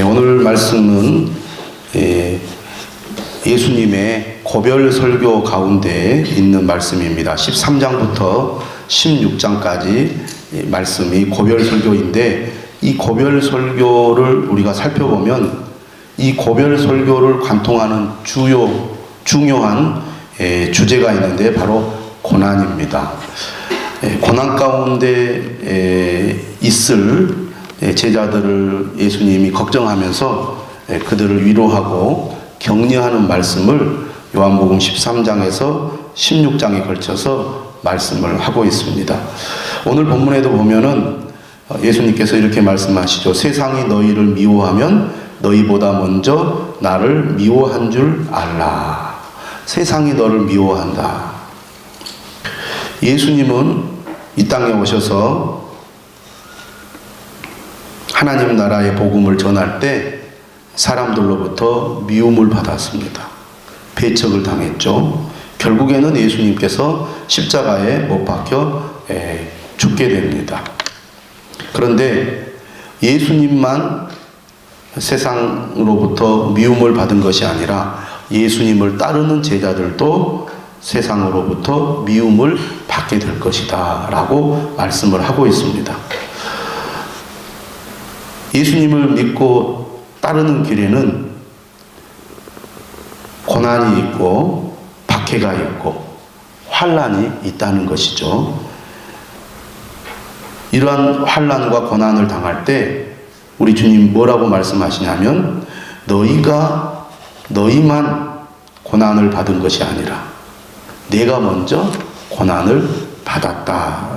오늘 말씀은 예수님의 고별 설교 가운데 있는 말씀입니다. 13장부터 16장까지 말씀이 고별 설교인데, 이 고별 설교를 우리가 살펴보면 이 고별 설교를 관통하는 중요한 주제가 있는데 바로 고난입니다. 고난 가운데 있을 제자들을 예수님이 걱정하면서 그들을 위로하고 격려하는 말씀을 요한복음 13장에서 16장에 걸쳐서 말씀을 하고 있습니다. 오늘 본문에도 보면은 예수님께서 이렇게 말씀하시죠. 세상이 너희를 미워하면 너희보다 먼저 나를 미워한 줄 알라. 세상이 너를 미워한다. 예수님은 이 땅에 오셔서 하나님 나라의 복음을 전할 때 사람들로부터 미움을 받았습니다. 배척을 당했죠. 결국에는 예수님께서 십자가에 못 박혀 죽게 됩니다. 그런데 예수님만 세상으로부터 미움을 받은 것이 아니라 예수님을 따르는 제자들도 세상으로부터 미움을 받게 될 것이다 라고 말씀을 하고 있습니다. 예수님을 믿고 따르는 길에는 고난이 있고 박해가 있고 환난이 있다는 것이죠. 이러한 환난과 고난을 당할 때 우리 주님 뭐라고 말씀하시냐면, 너희만 고난을 받은 것이 아니라 내가 먼저 고난을 받았다.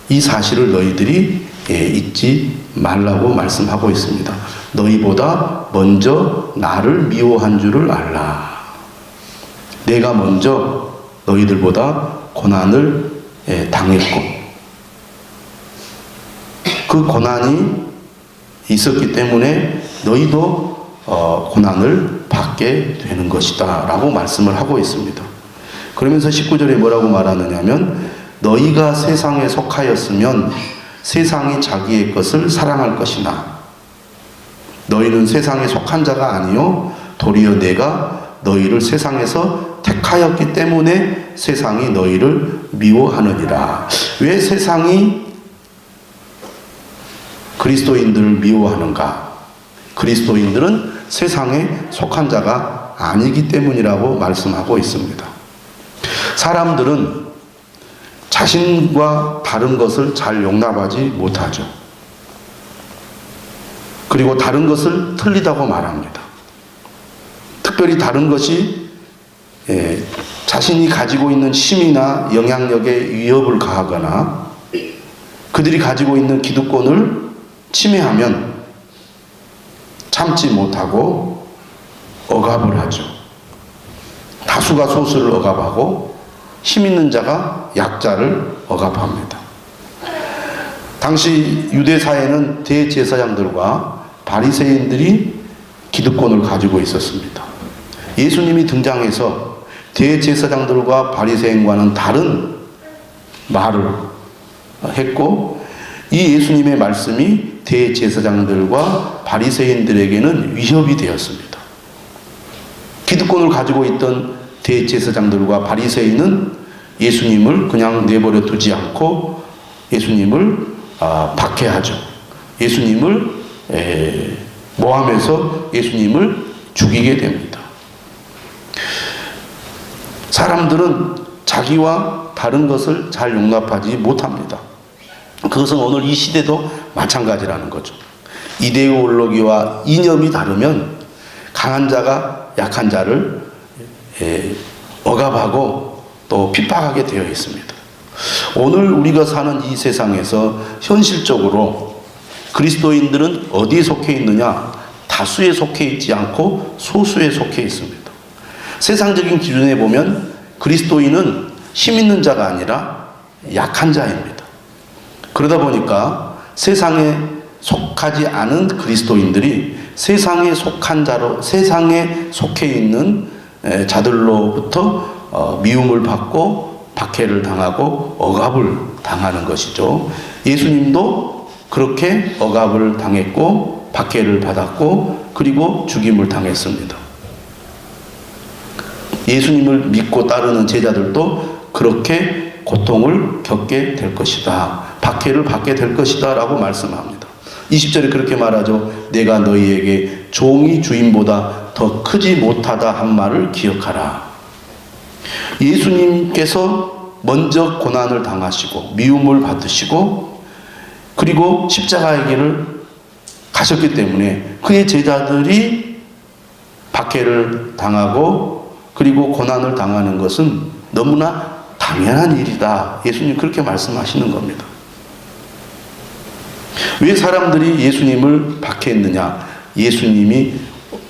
이 사실을 너희들이 잊지 말라고 말씀하고 있습니다. 너희보다 먼저 나를 미워한 줄을 알라. 내가 먼저 너희들보다 고난을 당했고, 그 고난이 있었기 때문에 너희도 고난을 받게 되는 것이다 라고 말씀을 하고 있습니다. 그러면서 19절에 뭐라고 말하느냐면, 너희가 세상에 속하였으면 세상이 자기의 것을 사랑할 것이나 너희는 세상에 속한 자가 아니요 도리어 내가 너희를 세상에서 택하였기 때문에 세상이 너희를 미워하느니라. 왜 세상이 그리스도인들을 미워하는가? 그리스도인들은 세상에 속한 자가 아니기 때문이라고 말씀하고 있습니다. 사람들은 자신과 다른 것을 잘 용납하지 못하죠. 그리고 다른 것을 틀리다고 말합니다. 특별히 다른 것이 자신이 가지고 있는 힘이나 영향력에 위협을 가하거나 그들이 가지고 있는 기득권을 침해하면 참지 못하고 억압을 하죠. 다수가 소수를 억압하고 힘 있는 자가 약자를 억압합니다. 당시 유대 사회는 대제사장들과 바리새인들이 기득권을 가지고 있었습니다. 예수님이 등장해서 대제사장들과 바리새인과는 다른 말을 했고, 이 예수님의 말씀이 대제사장들과 바리새인들에게는 위협이 되었습니다. 기득권을 가지고 있던 대제사장들과 바리새인은 예수님을 그냥 내버려 두지 않고 예수님을 박해하죠. 예수님을 모함해서 예수님을 죽이게 됩니다. 사람들은 자기와 다른 것을 잘 용납하지 못합니다. 그것은 오늘 이 시대도 마찬가지라는 거죠. 이데올로기와 이념이 다르면 강한 자가 약한 자를 억압하고 또 핍박하게 되어 있습니다. 오늘 우리가 사는 이 세상에서 현실적으로 그리스도인들은 어디에 속해 있느냐? 다수에 속해 있지 않고 소수에 속해 있습니다. 세상적인 기준에 보면 그리스도인은 힘 있는 자가 아니라 약한 자입니다. 그러다 보니까 세상에 속하지 않은 그리스도인들이 세상에 속한 자로, 세상에 속해 있는 자들로부터 미움을 받고 박해를 당하고 억압을 당하는 것이죠. 예수님도 그렇게 억압을 당했고 박해를 받았고 그리고 죽임을 당했습니다. 예수님을 믿고 따르는 제자들도 그렇게 고통을 겪게 될 것이다. 박해를 받게 될 것이다 라고 말씀합니다. 20절에 그렇게 말하죠. 내가 너희에게 종이 주인보다 더 크지 못하다 한 말을 기억하라. 예수님께서 먼저 고난을 당하시고 미움을 받으시고 그리고 십자가의 길을 가셨기 때문에 그의 제자들이 박해를 당하고 그리고 고난을 당하는 것은 너무나 당연한 일이다. 예수님 그렇게 말씀하시는 겁니다. 왜 사람들이 예수님을 박해했느냐? 예수님이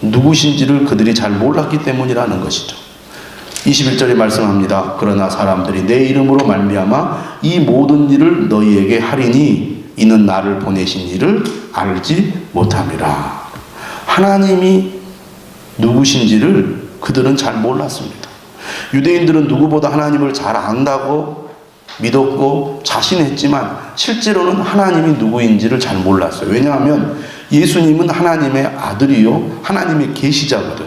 누구신지를 그들이 잘 몰랐기 때문이라는 것이죠. 21절에 말씀합니다. 그러나 사람들이 내 이름으로 말미암아 이 모든 일을 너희에게 하리니 이는 나를 보내신 이를 알지 못함이라. 하나님이 누구신지를 그들은 잘 몰랐습니다. 유대인들은 누구보다 하나님을 잘 안다고 믿었고 자신했지만 실제로는 하나님이 누구인지를 잘 몰랐어요. 왜냐하면 예수님은 하나님의 아들이요 하나님의 계시자거든.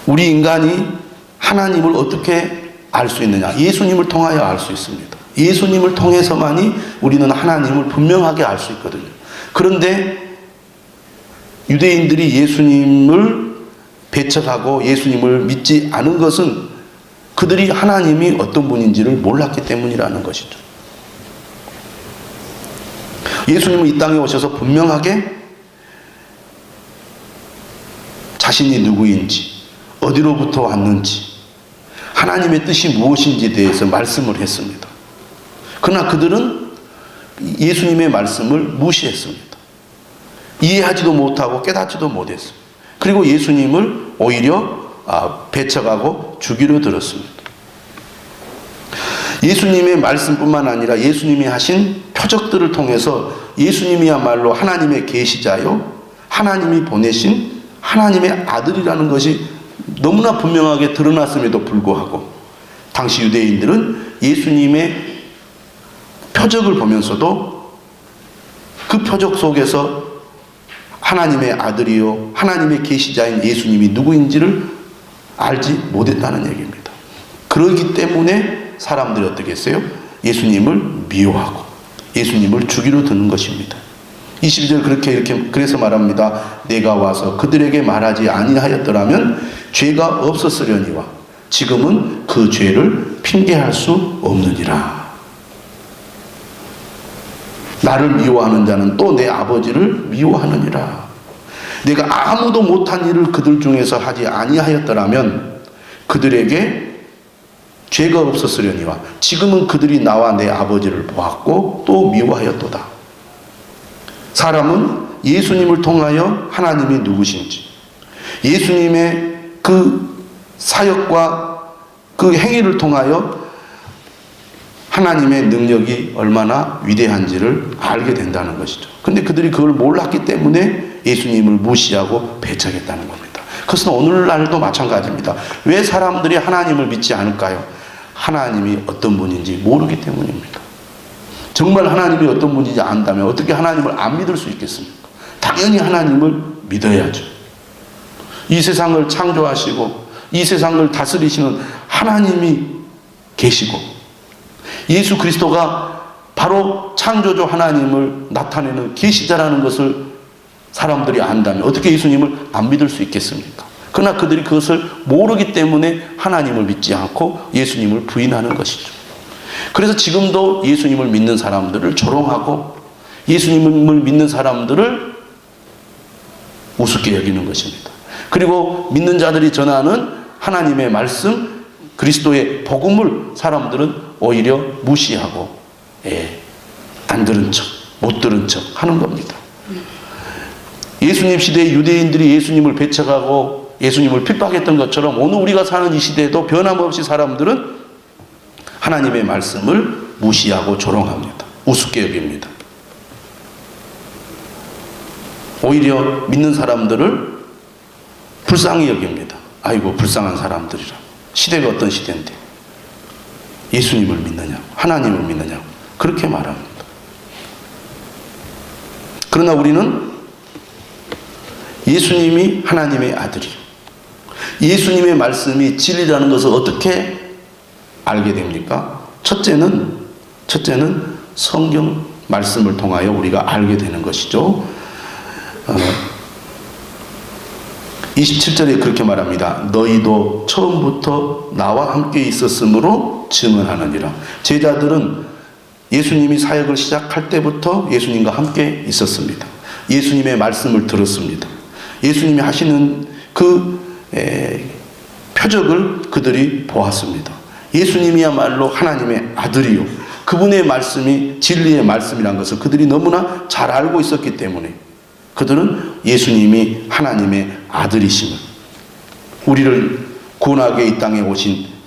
우리 인간이 하나님을 어떻게 알 수 있느냐? 예수님을 통하여 알 수 있습니다. 예수님을 통해서만이 우리는 하나님을 분명하게 알 수 있거든요. 그런데 유대인들이 예수님을 배척하고 예수님을 믿지 않은 것은 그들이 하나님이 어떤 분인지를 몰랐기 때문이라는 것이죠. 예수님은 이 땅에 오셔서 분명하게 자신이 누구인지, 어디로부터 왔는지, 하나님의 뜻이 무엇인지에 대해서 말씀을 했습니다. 그러나 그들은 예수님의 말씀을 무시했습니다. 이해하지도 못하고 깨닫지도 못했어요. 그리고 예수님을 오히려 배척하고 죽이려 들었습니다. 예수님의 말씀뿐만 아니라 예수님이 하신 표적들을 통해서 예수님이야말로 하나님의 계시자요 하나님이 보내신 하나님의 아들이라는 것이 너무나 분명하게 드러났음에도 불구하고 당시 유대인들은 예수님의 표적을 보면서도 그 표적 속에서 하나님의 아들이요 하나님의 계시자인 예수님이 누구인지를 알지 못했다는 얘기입니다. 그러기 때문에 사람들이 어떻게 했어요? 예수님을 미워하고 예수님을 죽이려 드는 것입니다. 22절 그래서 말합니다. 내가 와서 그들에게 말하지 아니하였더라면 죄가 없었으려니와 지금은 그 죄를 핑계할 수 없느니라. 나를 미워하는 자는 또 내 아버지를 미워하느니라. 내가 아무도 못한 일을 그들 중에서 하지 아니하였더라면 그들에게 죄가 없었으려니와 지금은 그들이 나와 내 아버지를 보았고 또 미워하였도다. 사람은 예수님을 통하여 하나님이 누구신지, 예수님의 그 사역과 그 행위를 통하여 하나님의 능력이 얼마나 위대한지를 알게 된다는 것이죠. 그런데 그들이 그걸 몰랐기 때문에 예수님을 무시하고 배척했다는 겁니다. 그것은 오늘날도 마찬가지입니다. 왜 사람들이 하나님을 믿지 않을까요? 하나님이 어떤 분인지 모르기 때문입니다. 정말 하나님이 어떤 분인지 안다면 어떻게 하나님을 안 믿을 수 있겠습니까? 당연히 하나님을 믿어야죠. 이 세상을 창조하시고 이 세상을 다스리시는 하나님이 계시고 예수 그리스도가 바로 창조주 하나님을 나타내는 계시자라는 것을 사람들이 안다면 어떻게 예수님을 안 믿을 수 있겠습니까? 그러나 그들이 그것을 모르기 때문에 하나님을 믿지 않고 예수님을 부인하는 것이죠. 그래서 지금도 예수님을 믿는 사람들을 조롱하고 예수님을 믿는 사람들을 우습게 여기는 것입니다. 그리고 믿는 자들이 전하는 하나님의 말씀, 그리스도의 복음을 사람들은 오히려 무시하고 안 들은 척, 못 들은 척 하는 겁니다. 예수님 시대의 유대인들이 예수님을 배척하고 예수님을 핍박했던 것처럼 오늘 우리가 사는 이 시대에도 변함없이 사람들은 하나님의 말씀을 무시하고 조롱합니다. 우습게 여깁니다. 오히려 믿는 사람들을 불쌍히 여깁니다. 아이고 불쌍한 사람들이라. 시대가 어떤 시대인데 예수님을 믿느냐고 하나님을 믿느냐고 그렇게 말합니다. 그러나 우리는 예수님이 하나님의 아들이요, 예수님의 말씀이 진리라는 것을 어떻게 알게 됩니까? 첫째는 성경 말씀을 통하여 우리가 알게 되는 것이죠. 27절에 그렇게 말합니다. 너희도 처음부터 나와 함께 있었으므로 증언하느니라. 제자들은 예수님이 사역을 시작할 때부터 예수님과 함께 있었습니다. 예수님의 말씀을 들었습니다. 예수님이 하시는 그 표적을 그들이 보았습니다. 예수님이야말로 하나님의 아들이요, 그분의 말씀이 진리의 말씀이라는 것을 그들이 너무나 잘 알고 있었기 때문에 그들은 예수님이 하나님의 아들이심을, 우리를 구원하게 이 땅에 오신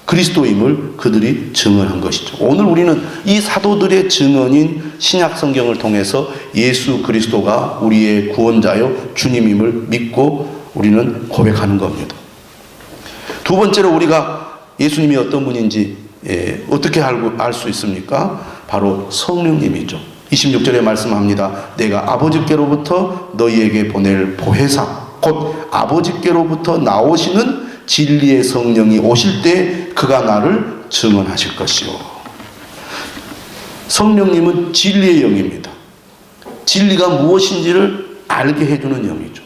그리스도임을 그들이 증언한 것이죠. 오늘 우리는 이 사도들의 증언인 신약 성경을 통해서 예수 그리스도가 우리의 구원자요 주님임을 믿고 우리는 고백하는 겁니다. 두 번째로 우리가 예수님이 어떤 분인지 어떻게 알 수 있습니까? 바로 성령님이죠. 26절에 말씀합니다. 내가 아버지께로부터 너희에게 보낼 보혜사, 곧 아버지께로부터 나오시는 진리의 성령이 오실 때 그가 나를 증언하실 것이요. 성령님은 진리의 영입니다. 진리가 무엇인지를 알게 해주는 영이죠.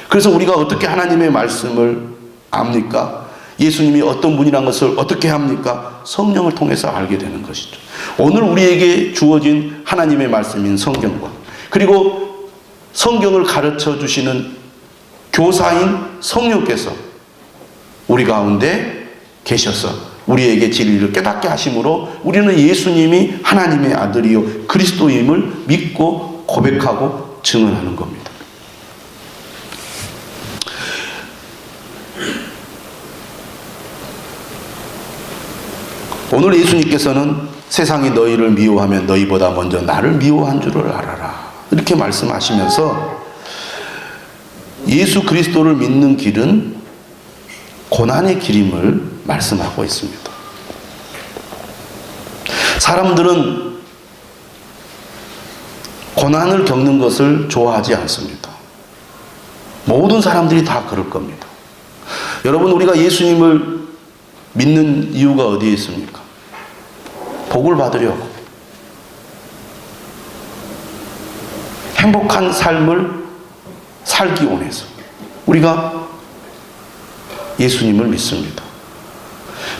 그래서 우리가 어떻게 하나님의 말씀을 압니까? 예수님이 어떤 분이란 것을 어떻게 합니까? 성령을 통해서 알게 되는 것이죠. 오늘 우리에게 주어진 하나님의 말씀인 성경과, 그리고 성경을 가르쳐 주시는 교사인 성령께서 우리 가운데 계셔서 우리에게 진리를 깨닫게 하심으로 우리는 예수님이 하나님의 아들이요 그리스도임을 믿고 고백하고 증언하는 겁니다. 오늘 예수님께서는 세상이 너희를 미워하면 너희보다 먼저 나를 미워한 줄을 알아라, 이렇게 말씀하시면서 예수 그리스도를 믿는 길은 고난의 길임을 말씀하고 있습니다. 사람들은 고난을 겪는 것을 좋아하지 않습니다. 모든 사람들이 다 그럴 겁니다. 여러분, 우리가 예수님을 믿는 이유가 어디에 있습니까? 복을 받으려고, 행복한 삶을 살기 원해서 우리가 예수님을 믿습니다.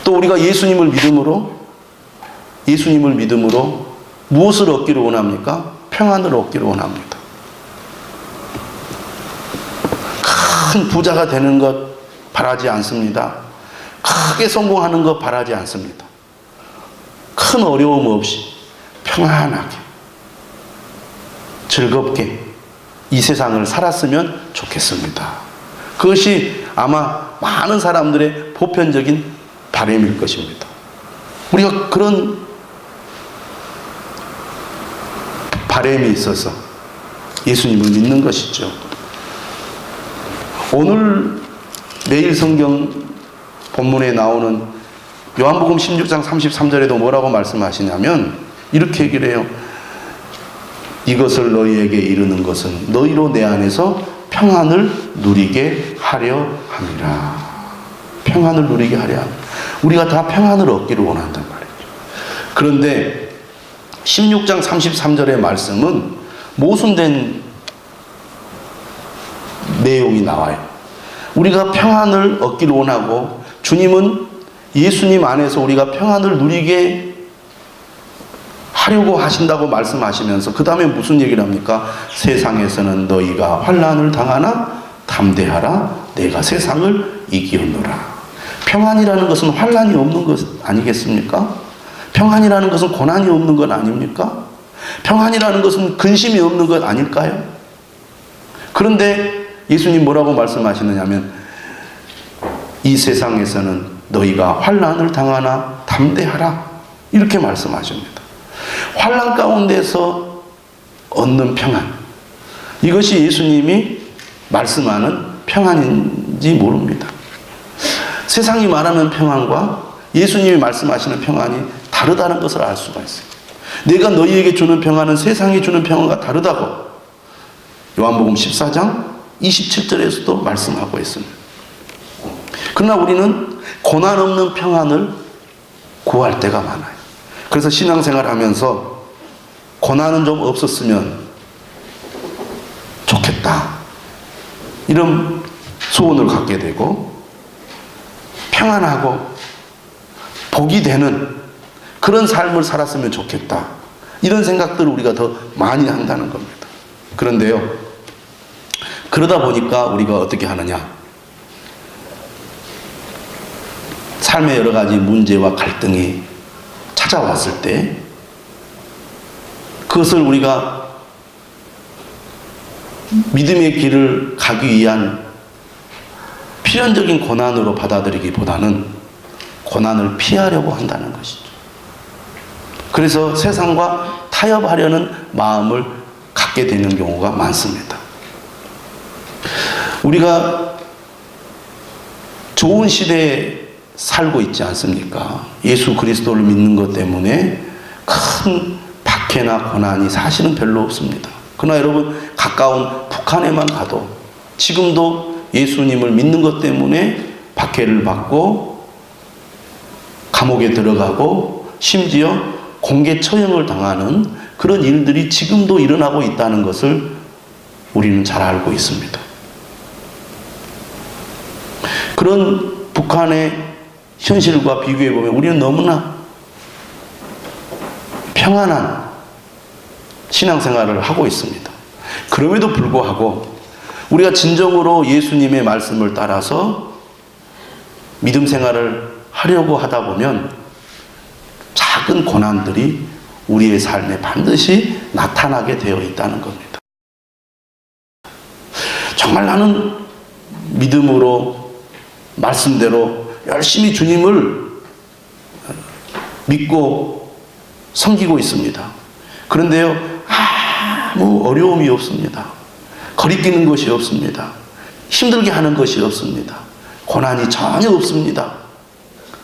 또 우리가 예수님을 믿음으로 무엇을 얻기를 원합니까? 평안을 얻기를 원합니다. 큰 부자가 되는 것 바라지 않습니다. 크게 성공하는 것 바라지 않습니다. 큰 어려움 없이 평안하게 즐겁게 이 세상을 살았으면 좋겠습니다. 그것이 아마 많은 사람들의 보편적인 바람일 것입니다. 우리가 그런 바람이 있어서 예수님을 믿는 것이죠. 오늘 매일 성경 본문에 나오는 요한복음 16장 33절에도 뭐라고 말씀하시냐면 이렇게 얘기를 해요. 이것을 너희에게 이르는 것은 너희로 내 안에서 평안을 누리게 하려 함이라. 평안을 누리게 하려 함. 우리가 다 평안을 얻기를 원한단 말이죠. 그런데 16장 33절의 말씀은 모순된 내용이 나와요. 우리가 평안을 얻기를 원하고 주님은 예수님 안에서 우리가 평안을 누리게 하려고 하신다고 말씀하시면서 그 다음에 무슨 얘기를 합니까? 세상에서는 너희가 환난을 당하나 담대하라, 내가 세상을 이기었노라. 평안이라는 것은 환난이 없는 것 아니겠습니까? 평안이라는 것은 고난이 없는 것 아닙니까? 평안이라는 것은 근심이 없는 것 아닐까요? 그런데 예수님 뭐라고 말씀하시느냐면 이 세상에서는 너희가 환난을 당하나 담대하라, 이렇게 말씀하십니다. 환난 가운데서 얻는 평안, 이것이 예수님이 말씀하는 평안인지 모릅니다. 세상이 말하는 평안과 예수님이 말씀하시는 평안이 다르다는 것을 알 수가 있어요. 내가 너희에게 주는 평안은 세상이 주는 평안과 다르다고 요한복음 14장 27절에서도 말씀하고 있습니다. 그러나 우리는 고난 없는 평안을 구할 때가 많아요. 그래서 신앙생활 하면서 고난은 좀 없었으면 좋겠다, 이런 소원을 갖게 되고, 평안하고 복이 되는 그런 삶을 살았으면 좋겠다, 이런 생각들을 우리가 더 많이 한다는 겁니다. 그런데요, 그러다 보니까 우리가 어떻게 하느냐, 삶의 여러 가지 문제와 갈등이 찾아왔을 때 그것을 우리가 믿음의 길을 가기 위한 필연적인 고난으로 받아들이기보다는 고난을 피하려고 한다는 것이죠. 그래서 세상과 타협하려는 마음을 갖게 되는 경우가 많습니다. 우리가 좋은 시대에 살고 있지 않습니까? 예수 그리스도를 믿는 것 때문에 큰 박해나 고난이 사실은 별로 없습니다. 그러나 여러분, 가까운 북한에만 가도 지금도 예수님을 믿는 것 때문에 박해를 받고 감옥에 들어가고 심지어 공개 처형을 당하는 그런 일들이 지금도 일어나고 있다는 것을 우리는 잘 알고 있습니다. 그런 북한의 현실과 비교해 보면 우리는 너무나 평안한 신앙생활을 하고 있습니다. 그럼에도 불구하고 우리가 진정으로 예수님의 말씀을 따라서 믿음 생활을 하려고 하다 보면 작은 고난들이 우리의 삶에 반드시 나타나게 되어 있다는 겁니다. 정말 나는 믿음으로 말씀대로 열심히 주님을 믿고 섬기고 있습니다. 그런데요, 아무 어려움이 없습니다. 거리끼는 것이 없습니다. 힘들게 하는 것이 없습니다. 고난이 전혀 없습니다.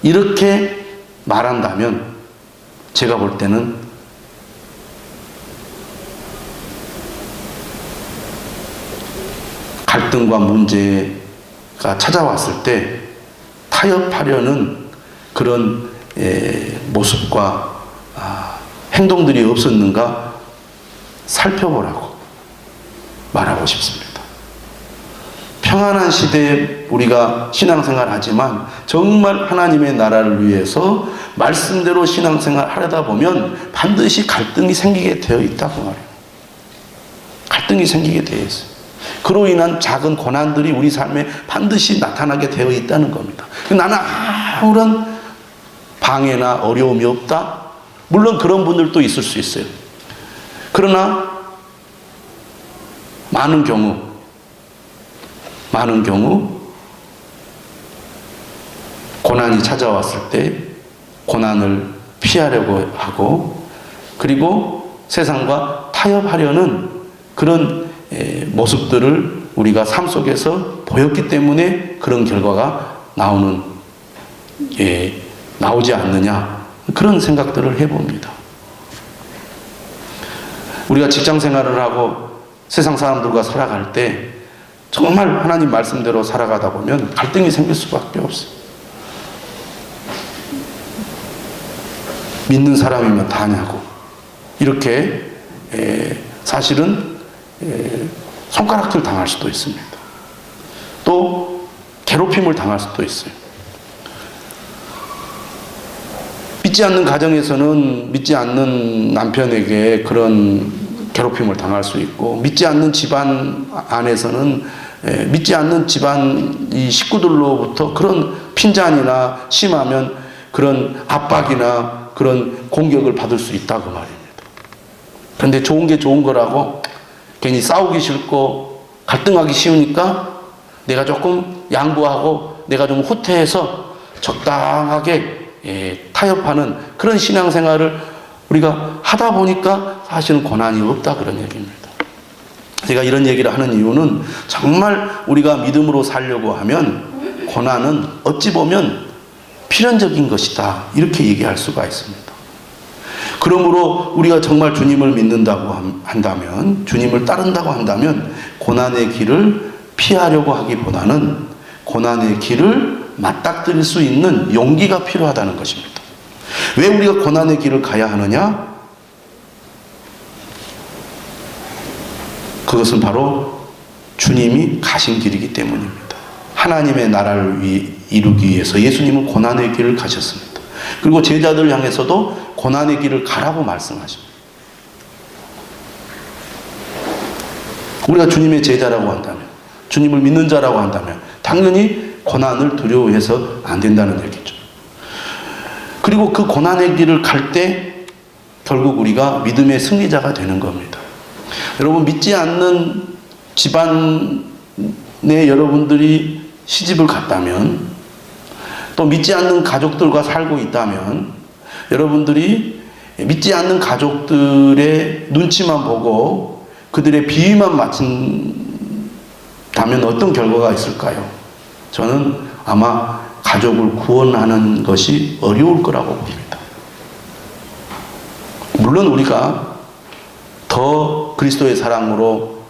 이렇게 말한다면 제가 볼 때는 갈등과 문제가 찾아왔을 때 타협하려는 그런 모습과 행동들이 없었는가 살펴보라고 말하고 싶습니다. 평안한 시대에 우리가 신앙생활 하지만 정말 하나님의 나라를 위해서 말씀대로 신앙생활 하려다 보면 반드시 갈등이 생기게 되어 있다고 말해요. 갈등이 생기게 되어 있어요. 그로 인한 작은 고난들이 우리 삶에 반드시 나타나게 되어 있다는 겁니다. 나는 아무런 방해나 어려움이 없다? 물론 그런 분들도 있을 수 있어요. 그러나 많은 경우 고난이 찾아왔을 때 고난을 피하려고 하고, 그리고 세상과 타협하려는 그런 모습들을 우리가 삶 속에서 보였기 때문에 그런 결과가 나오지 않느냐, 그런 생각들을 해봅니다. 우리가 직장 생활을 하고 세상 사람들과 살아갈 때 정말 하나님 말씀대로 살아가다 보면 갈등이 생길 수밖에 없어요. 믿는 사람이면 다냐고, 이렇게 사실은 손가락질 당할 수도 있습니다. 또 괴롭힘을 당할 수도 있어요. 믿지 않는 가정에서는 믿지 않는 남편에게 그런 괴롭힘을 당할 수 있고, 믿지 않는 집안 안에서는 믿지 않는 집안 이 식구들로부터 그런 핀잔이나 심하면 그런 압박이나 그런 공격을 받을 수 있다고 말입니다. 그런데 좋은 게 좋은 거라고 괜히 싸우기 싫고 갈등하기 쉬우니까 내가 조금 양보하고 내가 좀 후퇴해서 적당하게 타협하는 그런 신앙생활을 우리가 하다 보니까 사실은 고난이 없다, 그런 얘기입니다. 제가 이런 얘기를 하는 이유는 정말 우리가 믿음으로 살려고 하면 고난은 어찌 보면 필연적인 것이다, 이렇게 얘기할 수가 있습니다. 그러므로 우리가 정말 주님을 믿는다고 한다면, 주님을 따른다고 한다면 고난의 길을 피하려고 하기보다는 고난의 길을 맞닥뜨릴 수 있는 용기가 필요하다는 것입니다. 왜 우리가 고난의 길을 가야 하느냐? 그것은 바로 주님이 가신 길이기 때문입니다. 하나님의 나라를 이루기 위해서 예수님은 고난의 길을 가셨습니다. 그리고 제자들을 향해서도 고난의 길을 가라고 말씀하십니다. 우리가 주님의 제자라고 한다면, 주님을 믿는 자라고 한다면 당연히 고난을 두려워해서 안 된다는 얘기죠. 그리고 그 고난의 길을 갈 때 결국 우리가 믿음의 승리자가 되는 겁니다. 여러분, 믿지 않는 집안에 여러분들이 시집을 갔다면, 또 믿지 않는 가족들과 살고 있다면, 여러분들이 믿지 않는 가족들의 눈치만 보고 그들의 비위만 맞춘다면 어떤 결과가 있을까요? 저는 아마 가족을 구원하는 것이 어려울 거라고 봅니다. 물론 우리가 더 그리스도의 사랑으로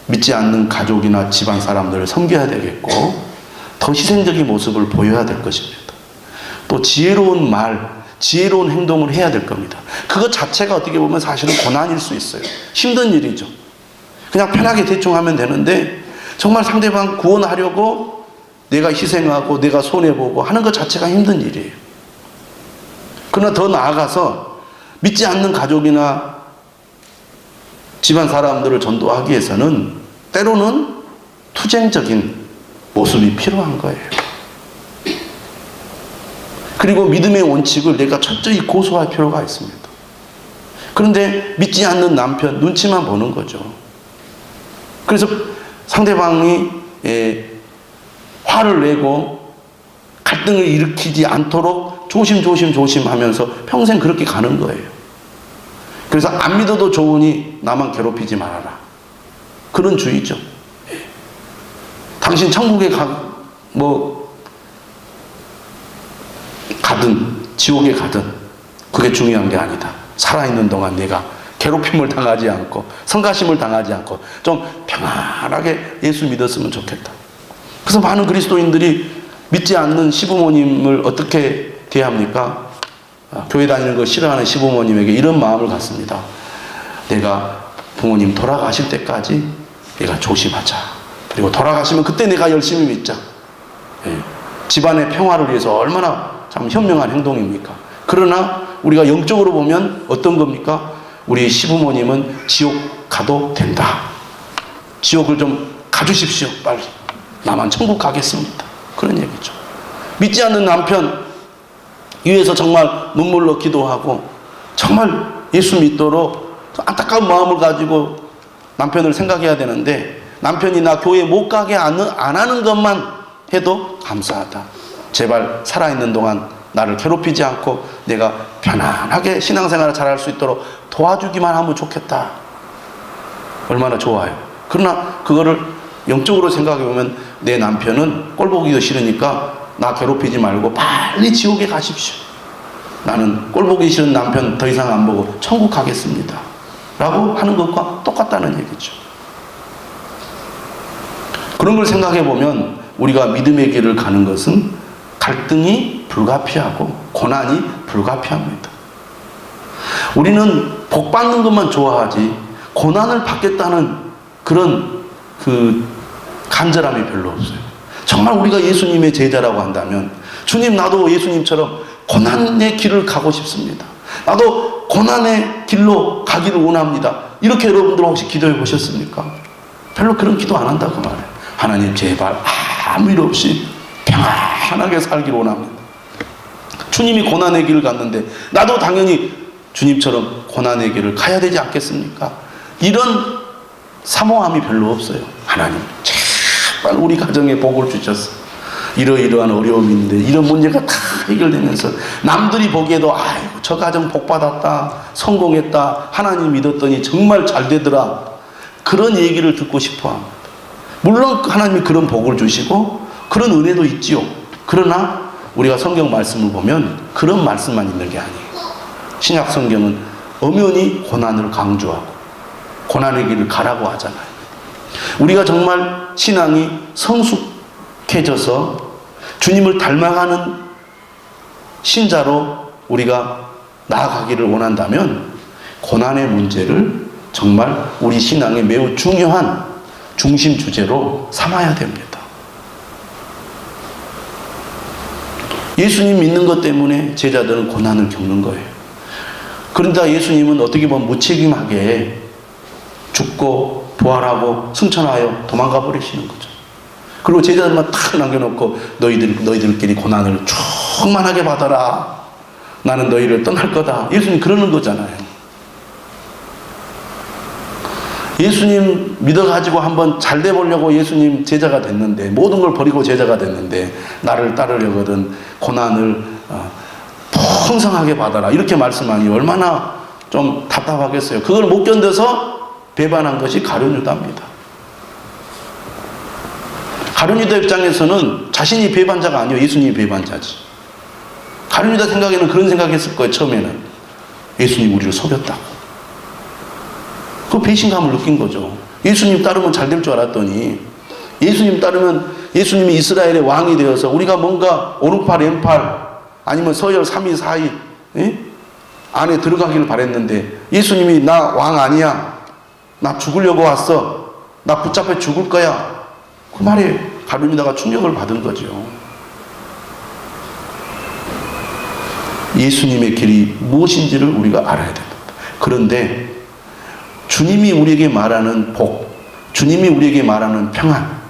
믿지 않는 가족이나 집안 사람들을 섬겨야 되겠고, 더 희생적인 모습을 보여야 될 것입니다. 또 지혜로운 말, 지혜로운 행동을 해야 될 겁니다. 그것 자체가 어떻게 보면 사실은 고난일 수 있어요. 힘든 일이죠. 그냥 편하게 대충 하면 되는데 정말 상대방 구원하려고 내가 희생하고 내가 손해보고 하는 것 자체가 힘든 일이에요. 그러나 더 나아가서 믿지 않는 가족이나 집안 사람들을 전도하기 위해서는 때로는 투쟁적인 모습이 필요한 거예요. 그리고 믿음의 원칙을 내가 철저히 고수할 필요가 있습니다. 그런데 믿지 않는 남편 눈치만 보는 거죠. 그래서 상대방이 화를 내고 갈등을 일으키지 않도록 조심하면서 평생 그렇게 가는 거예요. 그래서 안 믿어도 좋으니 나만 괴롭히지 말아라. 그런 주의죠. 당신 천국에 가든 지옥에 가든 그게 중요한 게 아니다. 살아있는 동안 내가 괴롭힘을 당하지 않고 성가심을 당하지 않고 좀 평안하게 예수 믿었으면 좋겠다. 그래서 많은 그리스도인들이 믿지 않는 시부모님을 어떻게 대합니까? 교회 다니는 걸 싫어하는 시부모님에게 이런 마음을 갖습니다. 내가 부모님 돌아가실 때까지 내가 조심하자. 그리고 돌아가시면 그때 내가 열심히 믿자. 집안의 평화를 위해서 얼마나 참 현명한 행동입니까? 그러나 우리가 영적으로 보면 어떤 겁니까? 우리 시부모님은 지옥 가도 된다. 지옥을 좀 가주십시오. 빨리. 나만 천국 가겠습니다. 그런 얘기죠. 믿지 않는 남편 위해서 정말 눈물로 기도하고 정말 예수 믿도록 안타까운 마음을 가지고 남편을 생각해야 되는데, 남편이 나 교회 못 가게 안 하는 것만 해도 감사하다. 제발 살아있는 동안 나를 괴롭히지 않고 내가 편안하게 신앙생활을 잘할 수 있도록 도와주기만 하면 좋겠다. 얼마나 좋아요. 그러나 그거를 영적으로 생각해 보면 내 남편은 꼴 보기도 싫으니까 나 괴롭히지 말고 빨리 지옥에 가십시오. 나는 꼴 보기 싫은 남편 더 이상 안 보고 천국 가겠습니다. 라고 하는 것과 똑같다는 얘기죠. 그런 걸 생각해 보면 우리가 믿음의 길을 가는 것은 갈등이 불가피하고 고난이 불가피합니다. 우리는 복 받는 것만 좋아하지 고난을 받겠다는 그런 간절함이 별로 없어요. 정말 우리가 예수님의 제자라고 한다면, 주님 나도 예수님처럼 고난의 길을 가고 싶습니다. 나도 고난의 길로 가기를 원합니다. 이렇게 여러분들 혹시 기도해 보셨습니까? 별로 그런 기도 안 한다고 말해요. 하나님 제발 아무 일 없이 평안하게 살기를 원합니다. 주님이 고난의 길을 갔는데 나도 당연히 주님처럼 고난의 길을 가야 되지 않겠습니까? 이런 사모함이 별로 없어요. 하나님 제발 우리 가정에 복을 주셔서 이러이러한 어려움이 있는데 이런 문제가 다 해결되면서 남들이 보기에도 아이고 저 가정 복받았다, 성공했다, 하나님 믿었더니 정말 잘 되더라, 그런 얘기를 듣고 싶어 합니다. 물론 하나님이 그런 복을 주시고 그런 은혜도 있지요. 그러나 우리가 성경 말씀을 보면 그런 말씀만 있는 게 아니에요. 신약 성경은 엄연히 고난을 강조하고 고난의 길을 가라고 하잖아요. 우리가 정말 신앙이 성숙해져서 주님을 닮아가는 신자로 우리가 나아가기를 원한다면 고난의 문제를 정말 우리 신앙의 매우 중요한 중심 주제로 삼아야 됩니다. 예수님 믿는 것 때문에 제자들은 고난을 겪는 거예요. 그런데 예수님은 어떻게 보면 무책임하게 죽고 부활하고 승천하여 도망가 버리시는 거죠. 그리고 제자들만 탁 남겨놓고 너희들끼리 고난을 충만하게 받아라. 나는 너희를 떠날 거다. 예수님 그러는 거잖아요. 예수님 믿어가지고 한번 잘 돼보려고 예수님 제자가 됐는데, 모든 걸 버리고 제자가 됐는데, 나를 따르려거든 고난을 풍성하게 받아라. 이렇게 말씀하니 얼마나 좀 답답하겠어요. 그걸 못 견뎌서 배반한 것이 가룟 유다입니다. 가룟 유다 입장에서는 자신이 배반자가 아니에요. 예수님이 배반자지. 가룟 유다 생각에는 그런 생각했을 거예요. 처음에는 예수님 우리를 속였다고. 그 배신감을 느낀 거죠. 예수님 따르면 잘 될 줄 알았더니, 예수님 따르면 예수님이 이스라엘의 왕이 되어서 우리가 뭔가 오른팔 왼팔 아니면 서열 3위 4위 안에 들어가기를 바랬는데, 예수님이 나 왕 아니야, 나 죽으려고 왔어, 나 붙잡혀 죽을 거야, 그 말에 가룟 유다가 충격을 받은 거죠. 예수님의 길이 무엇인지를 우리가 알아야 됩니다. 그런데 주님이 우리에게 말하는 복, 주님이 우리에게 말하는 평안,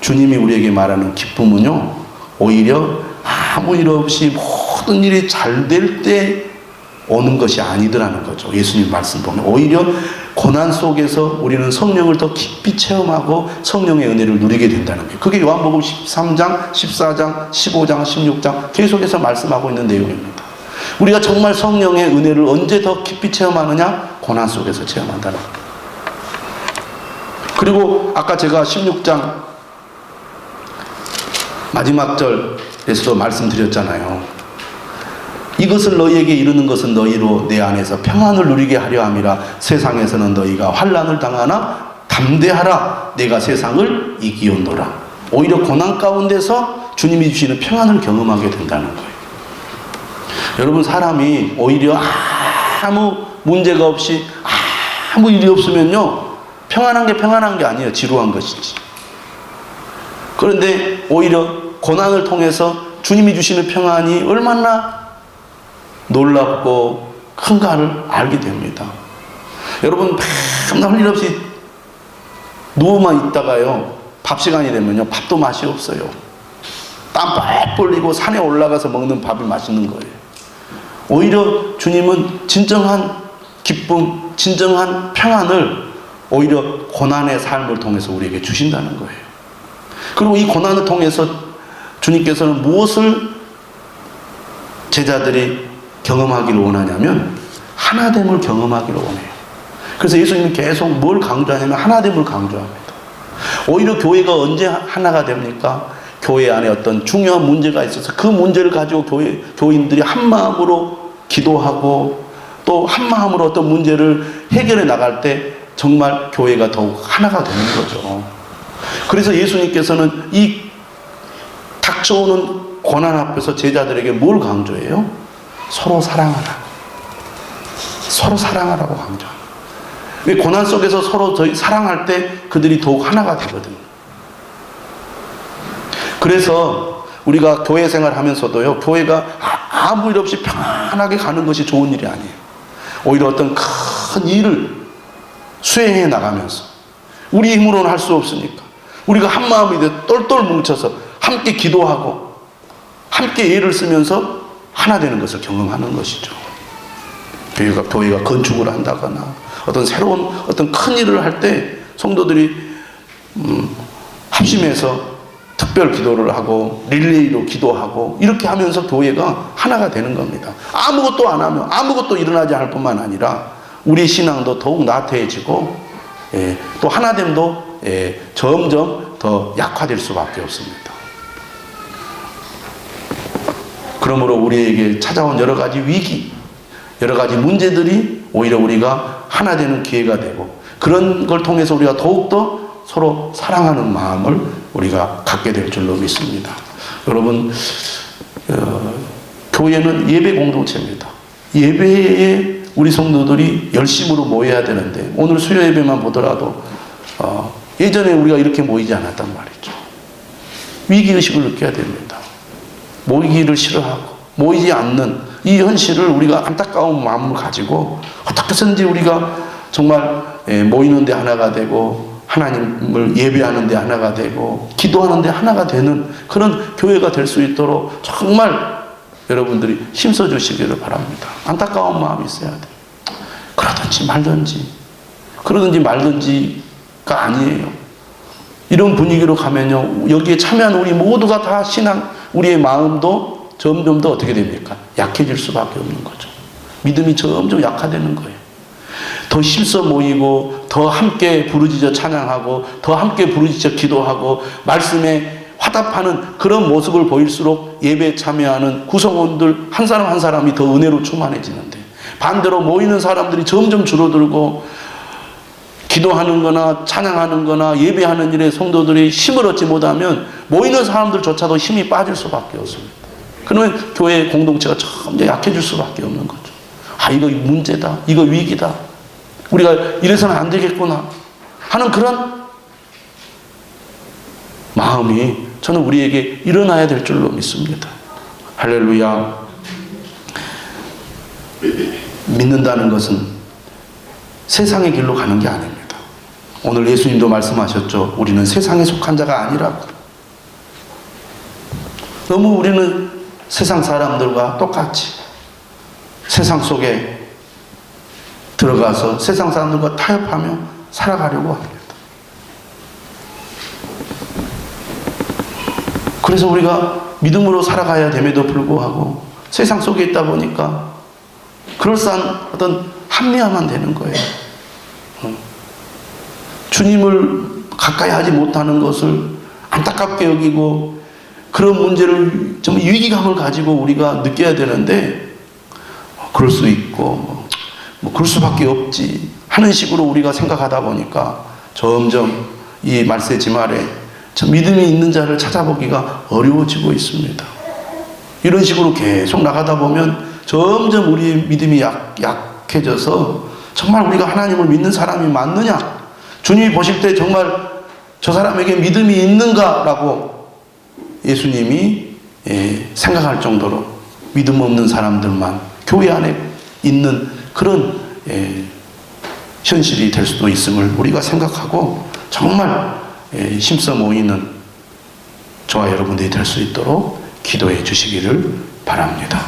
주님이 우리에게 말하는 기쁨은요, 오히려 아무 일 없이 모든 일이 잘 될 때 오는 것이 아니더라는 거죠. 예수님 말씀 보면 오히려 고난 속에서 우리는 성령을 더 깊이 체험하고 성령의 은혜를 누리게 된다는 거예요. 그게 요한복음 13장, 14장, 15장, 16장 계속해서 말씀하고 있는 내용입니다. 우리가 정말 성령의 은혜를 언제 더 깊이 체험하느냐? 고난 속에서 체험한다는 거예요. 그리고 아까 제가 16장 마지막 절에서도 말씀드렸잖아요. 이것을 너희에게 이르는 것은 너희로 내 안에서 평안을 누리게 하려 함이라. 세상에서는 너희가 환난을 당하나 담대하라. 내가 세상을 이기었노라. 오히려 고난 가운데서 주님이 주시는 평안을 경험하게 된다는 거예요. 여러분, 사람이 오히려 아무 문제가 없이 아무 일이 없으면요, 평안한 게 아니에요. 지루한 것이지. 그런데 오히려 고난을 통해서 주님이 주시는 평안이 얼마나 놀랍고 큰가를 알게 됩니다. 여러분, 맨날 할 일 없이 누워만 있다가요, 밥 시간이 되면요, 밥도 맛이 없어요. 땀 뻘뻘 흘리고 산에 올라가서 먹는 밥이 맛있는 거예요. 오히려 주님은 진정한 기쁨, 진정한 평안을 오히려 고난의 삶을 통해서 우리에게 주신다는 거예요. 그리고 이 고난을 통해서 주님께서는 무엇을 제자들이 경험하기를 원하냐면 하나됨을 경험하기를 원해요. 그래서 예수님은 계속 뭘 강조하냐면 하나됨을 강조합니다. 오히려 교회가 언제 하나가 됩니까? 교회 안에 어떤 중요한 문제가 있어서 그 문제를 가지고 교인들이 한 마음으로 기도하고 또 한 마음으로 어떤 문제를 해결해 나갈 때 정말 교회가 더욱 하나가 되는 거죠. 그래서 예수님께서는 이 닥쳐오는 고난 앞에서 제자들에게 뭘 강조해요? 서로 사랑하라. 서로 사랑하라고 강조합니다. 왜 고난 속에서 서로 사랑할 때 그들이 더욱 하나가 되거든요. 그래서 우리가 교회 생활 하면서도요, 교회가 아무 일 없이 편안하게 가는 것이 좋은 일이 아니에요. 오히려 어떤 큰 일을 수행해 나가면서 우리 힘으로는 할 수 없으니까 우리가 한 마음이 돼 똘똘 뭉쳐서 함께 기도하고 함께 애를 쓰면서 하나 되는 것을 경험하는 것이죠. 교회가 건축을 한다거나 어떤 새로운 어떤 큰 일을 할 때 성도들이 합심해서 특별 기도를 하고 릴레이로 기도하고 이렇게 하면서 교회가 하나가 되는 겁니다. 아무것도 안 하면 아무것도 일어나지 않을 뿐만 아니라 우리 신앙도 더욱 나태해지고 또 하나됨도 점점 더 약화될 수밖에 없습니다. 그러므로 우리에게 찾아온 여러 가지 위기, 여러 가지 문제들이 오히려 우리가 하나 되는 기회가 되고, 그런 걸 통해서 우리가 더욱더 서로 사랑하는 마음을 우리가 갖게 될 줄로 믿습니다. 여러분, 교회는 예배 공동체입니다. 예배에 우리 성도들이 열심으로 모여야 되는데, 오늘 수요 예배만 보더라도 예전에 우리가 이렇게 모이지 않았단 말이죠. 위기의식을 느껴야 됩니다. 모이기를 싫어하고 모이지 않는 이 현실을 우리가 안타까운 마음을 가지고 어떻게 해서든지 우리가 정말 모이는 데 하나가 되고, 하나님을 예배하는 데 하나가 되고, 기도하는 데 하나가 되는 그런 교회가 될 수 있도록 정말 여러분들이 힘써 주시기를 바랍니다. 안타까운 마음이 있어야 돼요. 그러든지 말든지, 그러든지 말든지가 아니에요. 이런 분위기로 가면요, 여기에 참여한 우리 모두가 다 신앙, 우리의 마음도 점점 더 어떻게 됩니까? 약해질 수밖에 없는 거죠. 믿음이 점점 약화되는 거예요. 더 힘써 모이고, 더 함께 부르짖어 찬양하고, 더 함께 부르짖어 기도하고, 말씀에 화답하는 그런 모습을 보일수록 예배에 참여하는 구성원들 한 사람 한 사람이 더 은혜로 충만해지는데, 반대로 모이는 사람들이 점점 줄어들고, 기도하는 거나 찬양하는 거나 예배하는 일에 성도들이 힘을 얻지 못하면 모이는 사람들조차도 힘이 빠질 수밖에 없습니다. 그러면 교회 공동체가 점점 약해질 수밖에 없는 거죠. 아, 이거 문제다, 이거 위기다, 우리가 이래서는 안 되겠구나 하는 그런 마음이 저는 우리에게 일어나야 될 줄로 믿습니다. 할렐루야. 믿는다는 것은 세상의 길로 가는 게 아닙니다. 오늘 예수님도 말씀하셨죠. 우리는 세상에 속한 자가 아니라고. 너무 우리는 세상 사람들과 똑같이 세상 속에 들어가서 세상 사람들과 타협하며 살아가려고 합니다. 그래서 우리가 믿음으로 살아가야 됨에도 불구하고 세상 속에 있다 보니까 그럴싸한 어떤 합리화만 되는 거예요. 주님을 가까이 하지 못하는 것을 안타깝게 여기고, 그런 문제를 좀 위기감을 가지고 우리가 느껴야 되는데, 그럴 수 있고 뭐 그럴 수밖에 없지 하는 식으로 우리가 생각하다 보니까 점점 이 말세지 말에 믿음이 있는 자를 찾아보기가 어려워지고 있습니다. 이런 식으로 계속 나가다 보면 점점 우리의 믿음이 약해져서 정말 우리가 하나님을 믿는 사람이 맞느냐, 주님이 보실 때 정말 저 사람에게 믿음이 있는가라고 예수님이 생각할 정도로 믿음 없는 사람들만 교회 안에 있는 그런 현실이 될 수도 있음을 우리가 생각하고, 정말 힘써 모이는 저와 여러분들이 될 수 있도록 기도해 주시기를 바랍니다.